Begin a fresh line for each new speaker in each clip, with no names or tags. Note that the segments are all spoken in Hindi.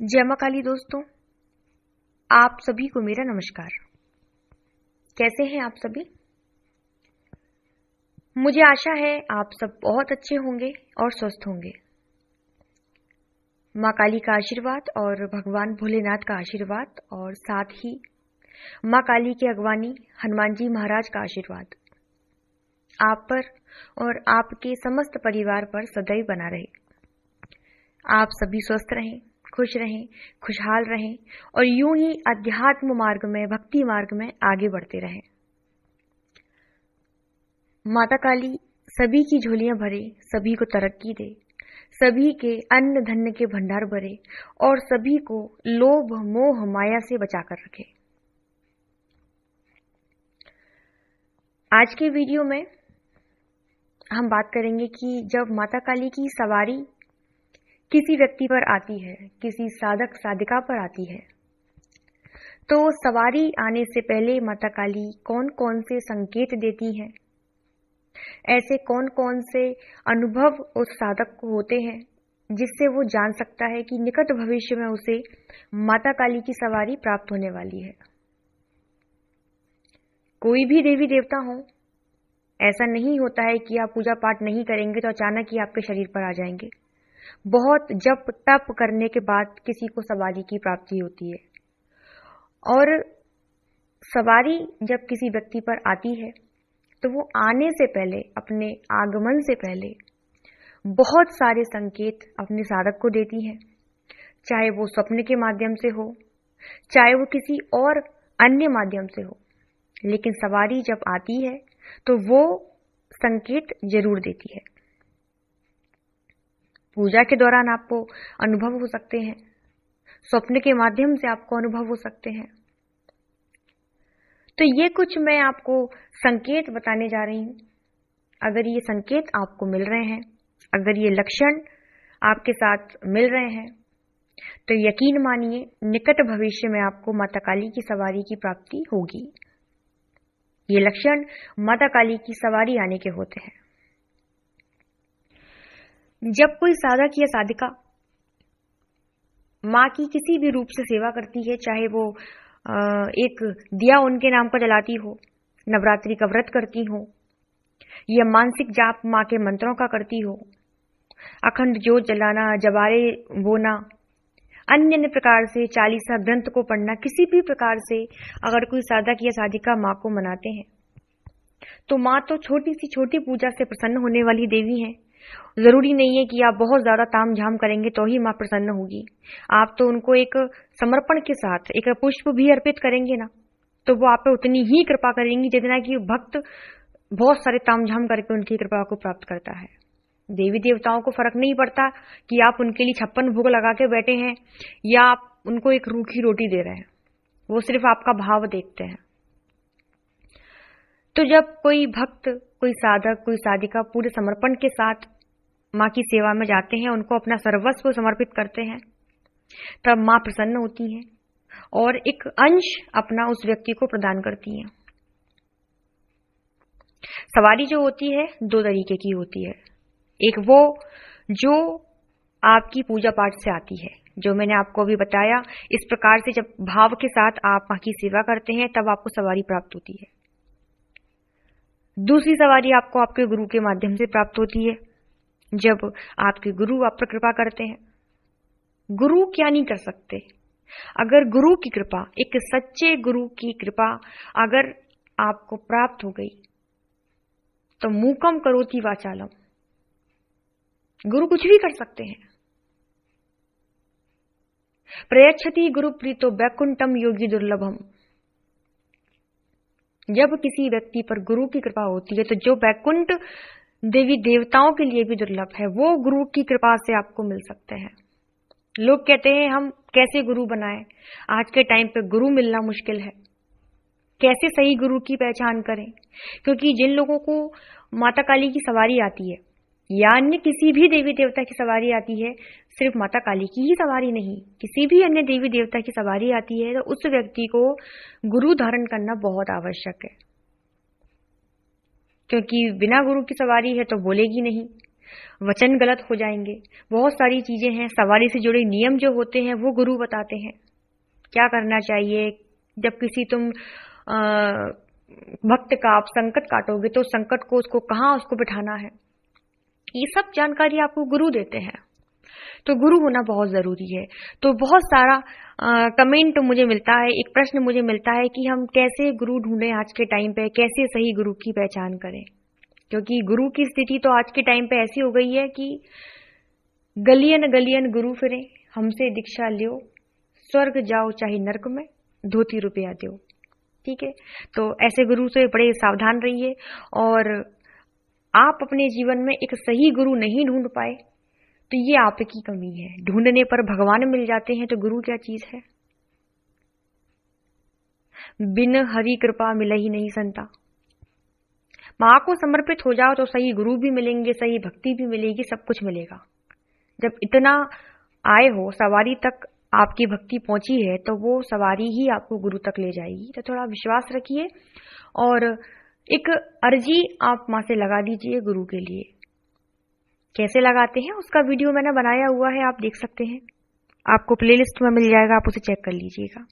जय मां काली दोस्तों, आप सभी को मेरा नमस्कार। कैसे हैं आप सभी? मुझे आशा है आप सब बहुत अच्छे होंगे और स्वस्थ होंगे। मां काली का आशीर्वाद और भगवान भोलेनाथ का आशीर्वाद और साथ ही मां काली के अगवानी हनुमान जी महाराज का आशीर्वाद आप पर और आपके समस्त परिवार पर सदैव बना रहे। आप सभी स्वस्थ रहें, खुश रहें, खुशहाल रहें और यूं ही अध्यात्म मार्ग में, भक्ति मार्ग में आगे बढ़ते रहें। माता काली सभी की झोलियां भरे, सभी को तरक्की दे, सभी के अन्न धन्य के भंडार भरे और सभी को लोभ मोह माया से बचाकर रखे। आज के वीडियो में हम बात करेंगे कि जब माता काली की सवारी किसी व्यक्ति पर आती है, किसी साधक साधिका पर आती है, तो सवारी आने से पहले माता काली कौन कौन से संकेत देती हैं, ऐसे कौन कौन से अनुभव उस साधक को होते हैं जिससे वो जान सकता है कि निकट भविष्य में उसे माता काली की सवारी प्राप्त होने वाली है। कोई भी देवी देवता हो, ऐसा नहीं होता है कि आप पूजा पाठ नहीं करेंगे तो अचानक ही आपके शरीर पर आ जाएंगे। बहुत जप तप करने के बाद किसी को सवारी की प्राप्ति होती है। और सवारी जब किसी व्यक्ति पर आती है तो वो आने से पहले, अपने आगमन से पहले बहुत सारे संकेत अपने साधक को देती है, चाहे वो स्वप्न के माध्यम से हो, चाहे वो किसी और अन्य माध्यम से हो। लेकिन सवारी जब आती है तो वो संकेत जरूर देती है। पूजा के दौरान आपको अनुभव हो सकते हैं, स्वप्न के माध्यम से आपको अनुभव हो सकते हैं। तो ये कुछ मैं आपको संकेत बताने जा रही हूं। अगर ये संकेत आपको मिल रहे हैं, अगर ये लक्षण आपके साथ मिल रहे हैं, तो यकीन मानिए निकट भविष्य में आपको माता काली की सवारी की प्राप्ति होगी। ये लक्षण माता काली की सवारी आने के होते हैं। जब कोई साधक या साधिका माँ की किसी भी रूप से सेवा करती है, चाहे वो एक दिया उनके नाम पर जलाती हो, नवरात्रि का व्रत करती हो, या मानसिक जाप माँ के मंत्रों का करती हो, अखंड ज्योत जलाना, जबारे बोना, अन्य प्रकार से चालीसा ग्रंथ को पढ़ना, किसी भी प्रकार से अगर कोई साधक या साधिका माँ को मनाते हैं, तो माँ तो छोटी सी छोटी पूजा से प्रसन्न होने वाली देवी है। जरूरी नहीं है कि आप बहुत ज्यादा ताम झाम करेंगे तो ही माँ प्रसन्न होगी। आप तो उनको एक समर्पण के साथ एक पुष्प भी अर्पित करेंगे ना, तो वो आप पे उतनी ही कृपा करेंगी जितना कि भक्त बहुत सारे ताम झाम करके उनकी कृपा को प्राप्त करता है। देवी देवताओं को फर्क नहीं पड़ता कि आप उनके लिए 56 भोग लगा के बैठे हैं या आप उनको एक रूखी रोटी दे रहे हैं। वो सिर्फ आपका भाव देखते हैं। तो जब कोई भक्त, कोई साधक, कोई साधिका पूरे समर्पण के साथ माँ की सेवा में जाते हैं, उनको अपना सर्वस्व समर्पित करते हैं, तब माँ प्रसन्न होती हैं और एक अंश अपना उस व्यक्ति को प्रदान करती हैं। सवारी जो होती है दो तरीके की होती है। एक वो जो आपकी पूजा पाठ से आती है, जो मैंने आपको अभी बताया, इस प्रकार से जब भाव के साथ आप माँ की सेवा करते हैं तब आपको सवारी प्राप्त होती है। दूसरी सवारी आपको आपके गुरु के माध्यम से प्राप्त होती है, जब आपके गुरु आप पर कृपा करते हैं। गुरु क्या नहीं कर सकते? अगर गुरु की कृपा, एक सच्चे गुरु की कृपा अगर आपको प्राप्त हो गई तो मूकम करोति वाचालम, गुरु कुछ भी कर सकते हैं। प्रयच्छति गुरु प्रीतो वैकुंठम योगी दुर्लभम। जब किसी व्यक्ति पर गुरु की कृपा होती है तो जो वैकुंठ देवी देवताओं के लिए भी दुर्लभ है, वो गुरु की कृपा से आपको मिल सकते हैं। लोग कहते हैं हम कैसे गुरु बनाएं? आज के टाइम पे गुरु मिलना मुश्किल है। कैसे सही गुरु की पहचान करें? क्योंकि जिन लोगों को माता काली की सवारी आती है या अन्य किसी भी देवी देवता की सवारी आती है, सिर्फ माता काली की ही सवारी नहीं, किसी भी अन्य देवी देवता की सवारी आती है, तो उस व्यक्ति को गुरु धारण करना बहुत आवश्यक है। क्योंकि बिना गुरु की सवारी है तो बोलेगी नहीं, वचन गलत हो जाएंगे, बहुत सारी चीजें हैं। सवारी से जुड़े नियम जो होते हैं वो गुरु बताते हैं, क्या करना चाहिए। जब किसी तुम भक्त का आप संकट काटोगे तो संकट को उसको कहाँ उसको बिठाना है, ये सब जानकारी आपको गुरु देते हैं। तो गुरु होना बहुत जरूरी है। तो बहुत सारा कमेंट मुझे मिलता है, एक प्रश्न मुझे मिलता है कि हम कैसे गुरु ढूंढें आज के टाइम पे, कैसे सही गुरु की पहचान करें। क्योंकि गुरु की स्थिति तो आज के टाइम पे ऐसी हो गई है कि गलियन गलियन गुरु फिरे, हमसे दीक्षा लियो, स्वर्ग जाओ चाहे नर्क में, धोती रुपया दो। ठीक है, तो ऐसे गुरु से बड़े सावधान रहिए। और आप अपने जीवन में एक सही गुरु नहीं ढूंढ पाए तो ये आपकी कमी है। ढूंढने पर भगवान मिल जाते हैं तो गुरु क्या चीज है। बिन हरि कृपा मिले ही नहीं संता। मां को समर्पित हो जाओ तो सही गुरु भी मिलेंगे, सही भक्ति भी मिलेगी, सब कुछ मिलेगा। जब इतना आए हो, सवारी तक आपकी भक्ति पहुंची है, तो वो सवारी ही आपको गुरु तक ले जाएगी। तो थोड़ा विश्वास रखिए और एक अर्जी आप मां से लगा दीजिए गुरु के लिए। कैसे लगाते हैं उसका वीडियो मैंने बनाया हुआ है, आप देख सकते हैं, आपको प्लेलिस्ट में मिल जाएगा, आप उसे चेक कर लीजिएगा।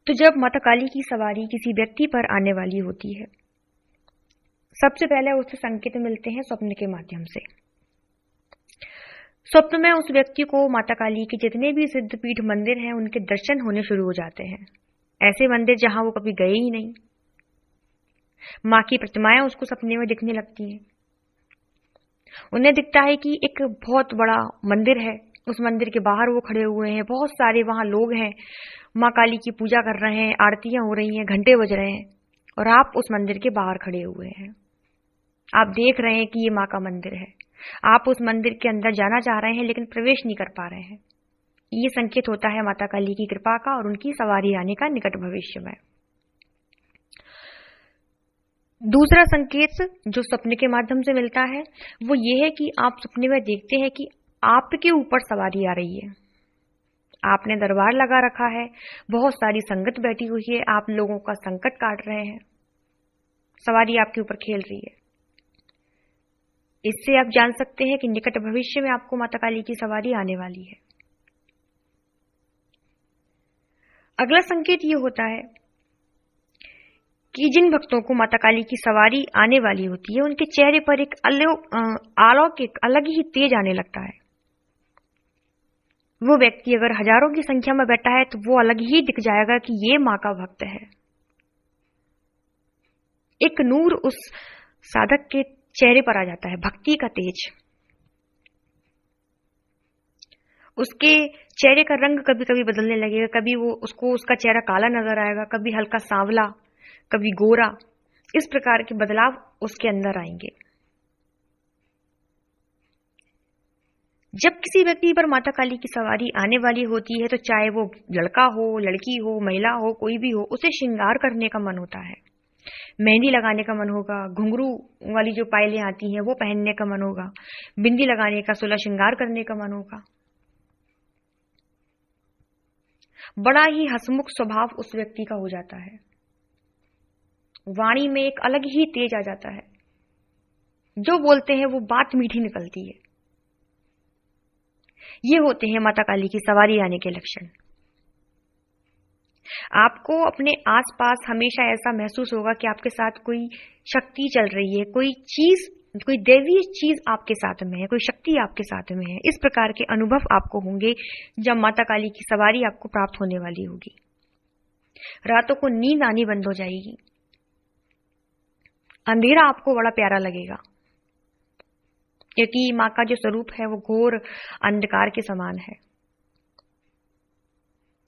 तो जब माता काली की सवारी किसी व्यक्ति पर आने वाली होती है, सबसे पहले उसे संकेत मिलते हैं स्वप्न के माध्यम से। स्वप्न में उस व्यक्ति को माता काली के जितने भी सिद्धपीठ मंदिर हैं उनके दर्शन होने शुरू हो जाते हैं। ऐसे मंदिर जहां वो कभी गए ही नहीं, मां की प्रतिमाएं उसको सपने में दिखने लगती हैं। उन्हें दिखता है कि एक बहुत बड़ा मंदिर है, उस मंदिर के बाहर वो खड़े हुए हैं, बहुत सारे वहां लोग हैं, मां काली की पूजा कर रहे हैं, आरतियां हो रही हैं, घंटे बज रहे हैं, और आप उस मंदिर के बाहर खड़े हुए हैं। आप देख रहे हैं कि ये मां का मंदिर है, आप उस मंदिर के अंदर जाना चाह रहे हैं लेकिन प्रवेश नहीं कर पा रहे हैं। ये संकेत होता है माता काली की कृपा का और उनकी सवारी आने का निकट भविष्य में। दूसरा संकेत जो सपने के माध्यम से मिलता है वो ये है कि आप सपने में देखते हैं कि आपके ऊपर सवारी आ रही है। आपने दरबार लगा रखा है, बहुत सारी संगत बैठी हुई है, आप लोगों का संकट काट रहे हैं, सवारी आपके ऊपर खेल रही है। इससे आप जान सकते हैं कि निकट भविष्य में आपको माता काली की सवारी आने वाली है। अगला संकेत ये होता है कि जिन भक्तों को माता काली की सवारी आने वाली होती है उनके चेहरे पर एक अलौकिक अलग ही तेज आने लगता है। वो व्यक्ति अगर हजारों की संख्या में बैठा है तो वो अलग ही दिख जाएगा कि ये मां का भक्त है। एक नूर उस साधक के चेहरे पर आ जाता है, भक्ति का तेज। उसके चेहरे का रंग कभी कभी बदलने लगेगा, कभी वो उसको उसका चेहरा काला नजर आएगा, कभी हल्का सांवला, कभी गोरा। इस प्रकार के बदलाव उसके अंदर आएंगे। जब किसी व्यक्ति पर माता काली की सवारी आने वाली होती है तो चाहे वो लड़का हो, लड़की हो, महिला हो, कोई भी हो, उसे श्रृंगार करने का मन होता है, मेहंदी लगाने का मन होगा, घुंघरू वाली जो पायलें आती हैं वो पहनने का मन होगा, बिंदी लगाने का, सोलह श्रृंगार करने का मन होगा। बड़ा ही हंसमुख स्वभाव उस व्यक्ति का हो जाता है, वाणी में एक अलग ही तेज आ जाता है, जो बोलते हैं वो बात मीठी निकलती है। ये होते हैं माता काली की सवारी आने के लक्षण। आपको अपने आसपास हमेशा ऐसा महसूस होगा कि आपके साथ कोई शक्ति चल रही है, कोई चीज, कोई दैवीय चीज आपके साथ में है, कोई शक्ति आपके साथ में है। इस प्रकार के अनुभव आपको होंगे जब माता काली की सवारी आपको प्राप्त होने वाली होगी। रातों को नींद आनी बंद हो जाएगी, अंधेरा आपको बड़ा प्यारा लगेगा, क्योंकि मां का जो स्वरूप है वो घोर अंधकार के समान है।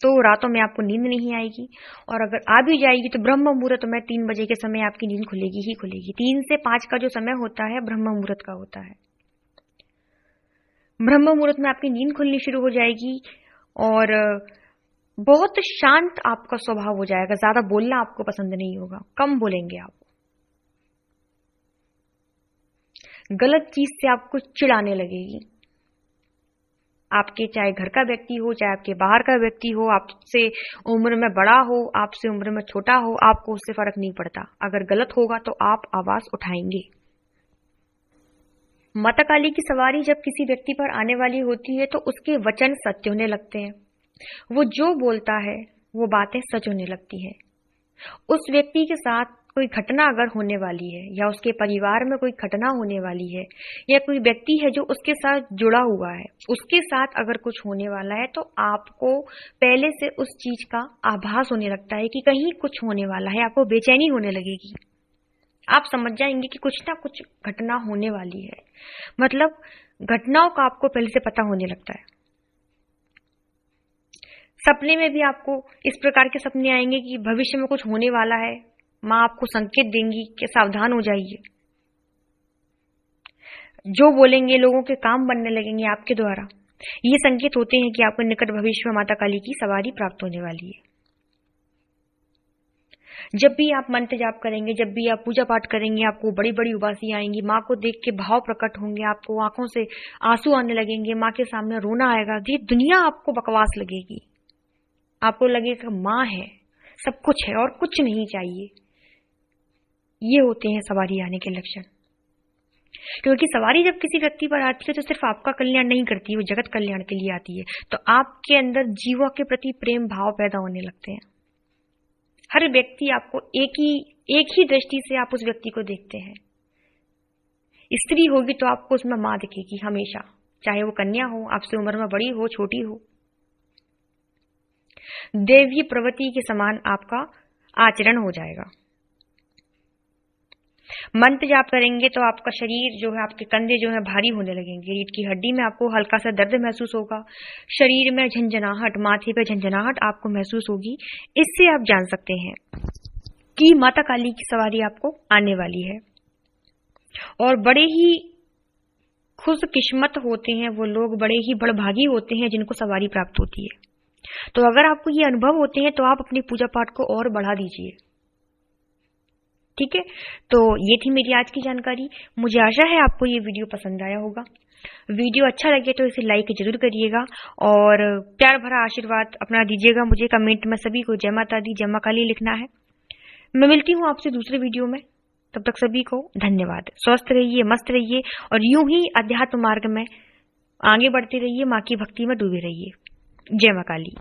तो रातों में आपको नींद नहीं आएगी, और अगर आ भी जाएगी तो ब्रह्म मुहूर्त में 3 बजे के समय आपकी नींद खुलेगी ही खुलेगी। 3 से 5 का जो समय होता है ब्रह्म मुहूर्त का होता है। ब्रह्म मुहूर्त में आपकी नींद खुलनी शुरू हो जाएगी और बहुत शांत आपका स्वभाव हो जाएगा। ज्यादा बोलना आपको पसंद नहीं होगा, कम बोलेंगे आप। गलत चीज से आपको चिढ़ाने लगेगी। आपके चाहे घर का व्यक्ति हो, चाहे आपके बाहर का व्यक्ति हो, आपसे उम्र में बड़ा हो, आपसे उम्र में छोटा हो, आपको उससे फर्क नहीं पड़ता। अगर गलत होगा तो आप आवाज उठाएंगे। माता काली की सवारी जब किसी व्यक्ति पर आने वाली होती है तो उसके वचन सत्य होने लगते हैं। वो जो बोलता है वो बातें सच होने लगती है। उस व्यक्ति के साथ कोई घटना अगर होने वाली है या उसके परिवार में कोई घटना होने वाली है या कोई व्यक्ति है जो उसके साथ जुड़ा हुआ है, उसके साथ अगर कुछ होने वाला है तो आपको पहले से उस चीज का आभास होने लगता है कि कहीं कुछ होने वाला है। आपको बेचैनी होने लगेगी। आप समझ जाएंगे कि कुछ ना कुछ घटना होने वाली है। मतलब घटनाओं का आपको पहले से पता होने लगता है। सपने में भी आपको इस प्रकार के सपने आएंगे कि भविष्य में कुछ होने वाला है। माँ आपको संकेत देंगी कि सावधान हो जाइए। जो बोलेंगे लोगों के काम बनने लगेंगे आपके द्वारा। ये संकेत होते हैं कि आपको निकट भविष्य में माता काली की सवारी प्राप्त होने वाली है। जब भी आप मंत्र जाप करेंगे, जब भी आप पूजा पाठ करेंगे, आपको बड़ी बड़ी उबासी आएंगी। माँ को देख के भाव प्रकट होंगे, आपको आंखों से आंसू आने लगेंगे, माँ के सामने रोना आएगा। ये दुनिया आपको बकवास लगेगी। आपको लगेगा माँ है, सब कुछ है और कुछ नहीं चाहिए। ये होते हैं सवारी आने के लक्षण। क्योंकि सवारी जब किसी व्यक्ति पर आती है तो सिर्फ आपका कल्याण नहीं करती, वो जगत कल्याण के लिए आती है। तो आपके अंदर जीवों के प्रति प्रेम भाव पैदा होने लगते हैं। हर व्यक्ति आपको एक ही दृष्टि से आप उस व्यक्ति को देखते हैं। स्त्री होगी तो आपको उसमें मां दिखेगी हमेशा, चाहे वो कन्या हो, आपसे उम्र में बड़ी हो, छोटी हो। देवी प्रवृत्ति के समान आपका आचरण हो जाएगा। मंत्र जाप करेंगे तो आपका शरीर जो है, आपके कंधे जो है भारी होने लगेंगे। रीढ़ की हड्डी में आपको हल्का सा दर्द महसूस होगा। शरीर में झंझनाहट, माथे पे झंझनाहट आपको महसूस होगी। इससे आप जान सकते हैं कि माता काली की सवारी आपको आने वाली है। और बड़े ही खुशकिस्मत होते हैं वो लोग, बड़े ही बड़भागी होते हैं जिनको सवारी प्राप्त होती है। तो अगर आपको ये अनुभव होते हैं तो आप अपनी पूजा पाठ को और बढ़ा दीजिए। ठीक है, तो ये थी मेरी आज की जानकारी। मुझे आशा है आपको ये वीडियो पसंद आया होगा। वीडियो अच्छा लगे तो इसे लाइक जरूर करिएगा और प्यार भरा आशीर्वाद अपना दीजिएगा मुझे। कमेंट में सभी को जय माता दी, जय मां काली लिखना है। मैं मिलती हूँ आपसे दूसरे वीडियो में। तब तक सभी को धन्यवाद। स्वस्थ रहिए, मस्त रहिए और यूं ही अध्यात्म मार्ग में आगे बढ़ते रहिए। माँ की भक्ति में डूबे रहिए। जय मां काली।